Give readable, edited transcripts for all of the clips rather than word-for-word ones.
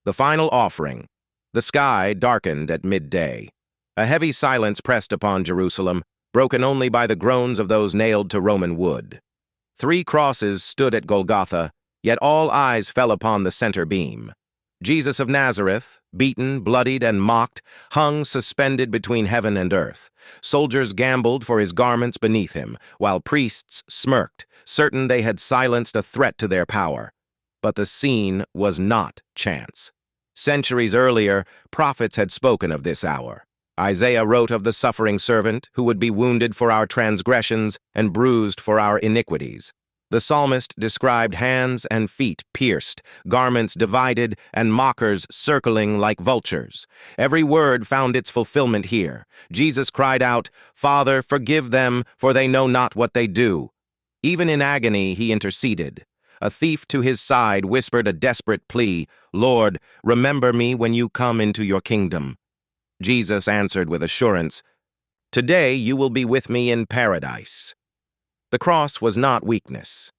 The final offering. The sky darkened at midday. A heavy silence pressed upon Jerusalem, broken only by the groans of those nailed to Roman wood. 3 crosses stood at Golgotha, yet all eyes fell upon the center beam. Jesus of Nazareth, beaten, bloodied, and mocked, hung suspended between heaven and earth. Soldiers gambled for his garments beneath him, while priests smirked, certain they had silenced a threat to their power. But the scene was not chance. Centuries earlier, prophets had spoken of this hour. Isaiah wrote of the suffering servant who would be wounded for our transgressions and bruised for our iniquities. The psalmist described hands and feet pierced, garments divided, and mockers circling like vultures. Every word found its fulfillment here. Jesus cried out, "Father, forgive them, for they know not what they do." Even in agony, he interceded. A thief to his side whispered a desperate plea, "Lord, remember me when you come into your kingdom." Jesus answered with assurance, "Today you will be with me in paradise." The cross was not weakness.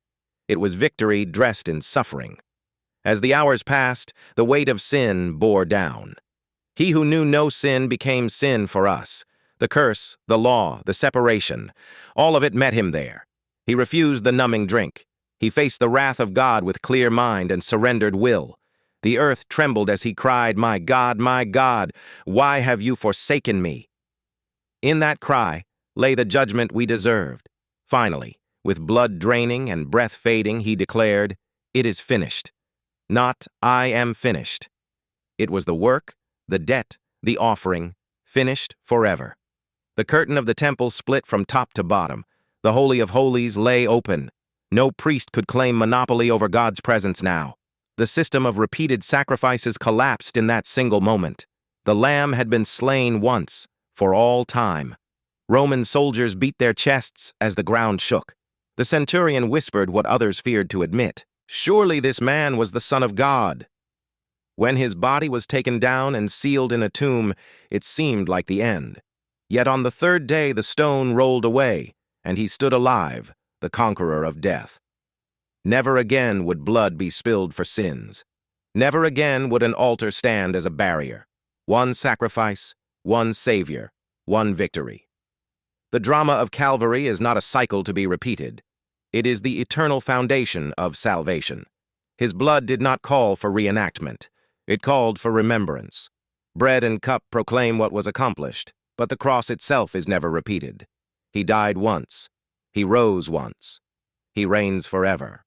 It was victory dressed in suffering. As the hours passed, the weight of sin bore down. He who knew no sin became sin for us. The curse, the law, the separation, all of it met him there. He refused the numbing drink. He faced the wrath of God with clear mind and surrendered will. The earth trembled as he cried, my God, why have you forsaken me?" In that cry lay the judgment we deserved. Finally, with blood draining and breath fading, he declared, "It is finished." Not, "I am finished." It was the work, the debt, the offering, finished forever. The curtain of the temple split from top to bottom. The Holy of Holies lay open. No priest could claim monopoly over God's presence now. The system of repeated sacrifices collapsed in that single moment. The Lamb had been slain once, for all time. Roman soldiers beat their chests as the ground shook. The centurion whispered what others feared to admit. Surely this man was the Son of God. When his body was taken down and sealed in a tomb, it seemed like the end. Yet on the 3rd day the stone rolled away, and he stood alive, the conqueror of death. Never again would blood be spilled for sins. Never again would an altar stand as a barrier. One sacrifice, one Savior, one victory. The drama of Calvary is not a cycle to be repeated. It is the eternal foundation of salvation. His blood did not call for reenactment. It called for remembrance. Bread and cup proclaim what was accomplished, but the cross itself is never repeated. He died once. He rose once. He reigns forever.